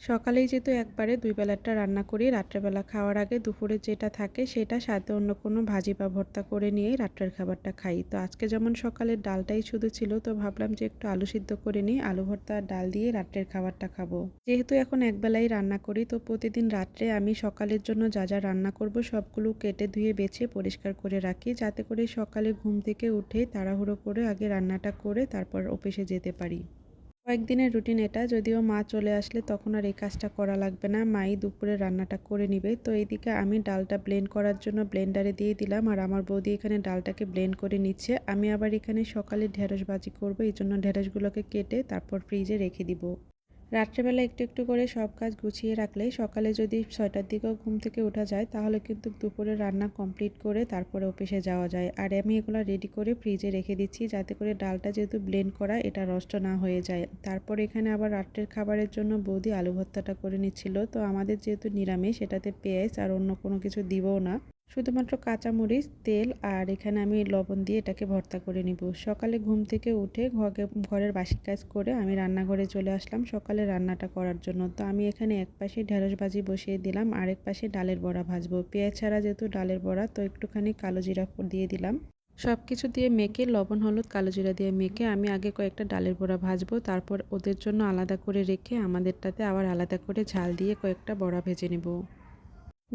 সকালেই যেহেতু একবারে ২ বেলাটা রান্না করি, রাত্রেবেলা খাওয়ার আগে দুপুরে যেটা থাকে সেটা সাথে অন্য কোনো ভাজি বা ভর্তা করে নিয়েই রাত্রের খাবারটা খাই। তো আজকে যেমন সকালের ডালটাই শুধু ছিল, তো ভাবলাম যে একটু আলু সিদ্ধ করে নিই, আলু ভর্তা আর ডাল দিয়ে রাত্রের খাবারটা খাবো। যেহেতু এখন একবেলাই রান্না করি, তো প্রতিদিন রাত্রে আমি সকালের জন্য যা যা রান্না করব সবগুলো কেটে ধুয়ে বেছে পরিষ্কার করে রাখি, যাতে করে সকালে ঘুম থেকে উঠেই তাড়াহুড়ো করে আগে রান্নাটা করে তারপর অফিসে যেতে পারি। কয়েকদিনের রুটিন এটা। যদিও মা চলে আসলে তখন আর এই কাজটা করা লাগবে না। মাই দুপুরে রান্নাটা করে নিবে। তো এইদিকে আমি ডালটা ব্লেন্ড করার জন্য ব্লেন্ডারে দিয়ে দিলাম। আর আমার বৌদি এখানে ডালটাকে ব্লেন্ড করে নিচ্ছে। আমি আবার এখানে সকালে ঢেঁড়স ভাজি করব। এইজন্য ঢেঁড়সগুলোকে কেটে তারপর ফ্রিজে রেখে দিব। রাত্রেবেলা একটু একটু করে সব কাজ গুছিয়ে রাখলে সকালে যদি ৬টার দিকেও ঘুম থেকে ওঠা যায়, তাহলে কিন্তু দুপুরে রান্না কমপ্লিট করে তারপরে অফিসে যাওয়া যায়। আর আমি এগুলো রেডি করে ফ্রিজে রেখে দিচ্ছি, যাতে করে ডালটা যেহেতু ব্লেন্ড করা এটা নষ্ট না হয়ে যায়। তারপর এখানে আবার রাত্রের খাবারের জন্য বৌদি আলু ভর্তাটা করে নিচ্ছিল। তো আমাদের যেহেতু নিরামিষ, এটাতে পেঁয়াজ আর অন্য কোনো কিছু দিবও না, শুধুমাত্র কাঁচামরিচ, তেল আর এখানে আমি লবণ দিয়ে এটাকে ভর্তা করে নিব। সকালে ঘুম থেকে উঠে ঘরের বাসি কাজ করে আমি রান্নাঘরে চলে আসলাম সকালে রান্নাটা করার জন্য। তো আমি এখানে এক পাশে ঢেঁড়স ভাজি বসিয়ে দিলাম, আরেক পাশে ডালের বড়া ভাজবো। পেঁয়াজ ছাড়া যেহেতু ডালের বড়া, তো একটুখানি কালো জিরা দিয়ে দিলাম। সব কিছু দিয়ে মেখে লবণ, হলুদ, কালো জিরা দিয়ে মেখে আমি আগে কয়েকটা ডালের বড়া ভাজবো। তারপর ওদের জন্য আলাদা করে রেখে আমাদেরটাতে আবার আলাদা করে ঝাল দিয়ে কয়েকটা বড়া ভেজে নেব।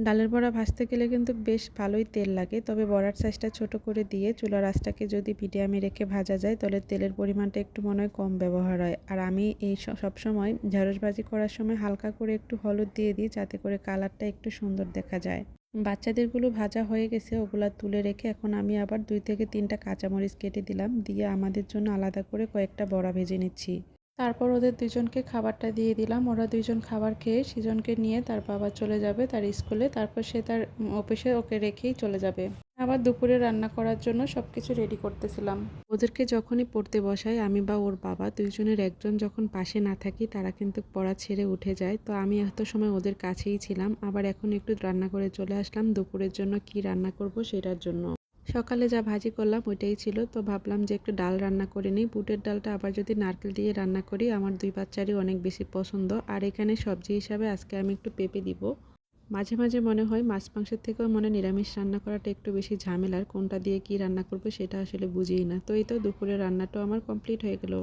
ডালের বড়া ভাজতে গেলে কিন্তু বেশ ভালোই তেল লাগে, তবে বড়ার সাইজটা ছোট করে দিয়ে চুলার আঁচটাকে যদি মিডিয়ামে রেখে ভাজা যায়, তাহলে তেলের পরিমাণটা একটু মনে হয় কম ব্যবহার হয়। আর আমি এই সব সময় ঢেঁড়স ভাজি করার সময় হালকা করে একটু হলুদ দিয়ে দিই, যাতে করে কালারটা একটু সুন্দর দেখা যায়। বাচ্চাদেরগুলো ভাজা হয়ে গেছে, ওগুলা তুলে রেখে এখন আমি আবার 2 থেকে 3টা কাঁচামরিচ কেটে দিলাম, দিয়ে আমাদের জন্য আলাদা করে কয়েকটা বড়া ভেজে নিচ্ছি। তারপর ওদের দুজনকে খাবারটা দিয়ে দিলাম। ওরা দুইজন খাবার খেয়ে সৃজনকে নিয়ে তার বাবা চলে যাবে তার স্কুলে। তারপর সে তার অফিসে ওকে রেখেই চলে যাবে। আবার দুপুরে রান্না করার জন্য সবকিছু রেডি করতেছিলাম। ওদেরকে যখনই পড়তে বসাই, আমি বা ওর বাবা দুইজনের একজন যখন পাশে না থাকি, তারা কিন্তু পড়া ছেড়ে উঠে যায়। তো আমি এত সময় ওদের কাছেই ছিলাম। আবার এখন একটু রান্না করে চলে আসলাম দুপুরের জন্য কি রান্না করব সেটার জন্য। সকালে যা ভাজি করলাম ওইটাই ছিল, তো ভাবলাম যে একটু ডাল রান্না করে নিই। বুটের ডালটা আবার যদি নারকেল দিয়ে রান্না করি, আমার 2 বাচ্চারই অনেক বেশি পছন্দ। আর এখানে সবজি হিসাবে আজকে আমি একটু পেঁপে দিব। মাঝে মাঝে মনে হয় মাছ মাংসের থেকেও নিরামিষ রান্না করাটা একটু বেশি ঝামেলার, কোনটা দিয়ে কি রান্না করব সেটা আসলে বুঝিই না। তো এই তো দুপুরের রান্নাটাও আমার কমপ্লিট হয়ে গেল।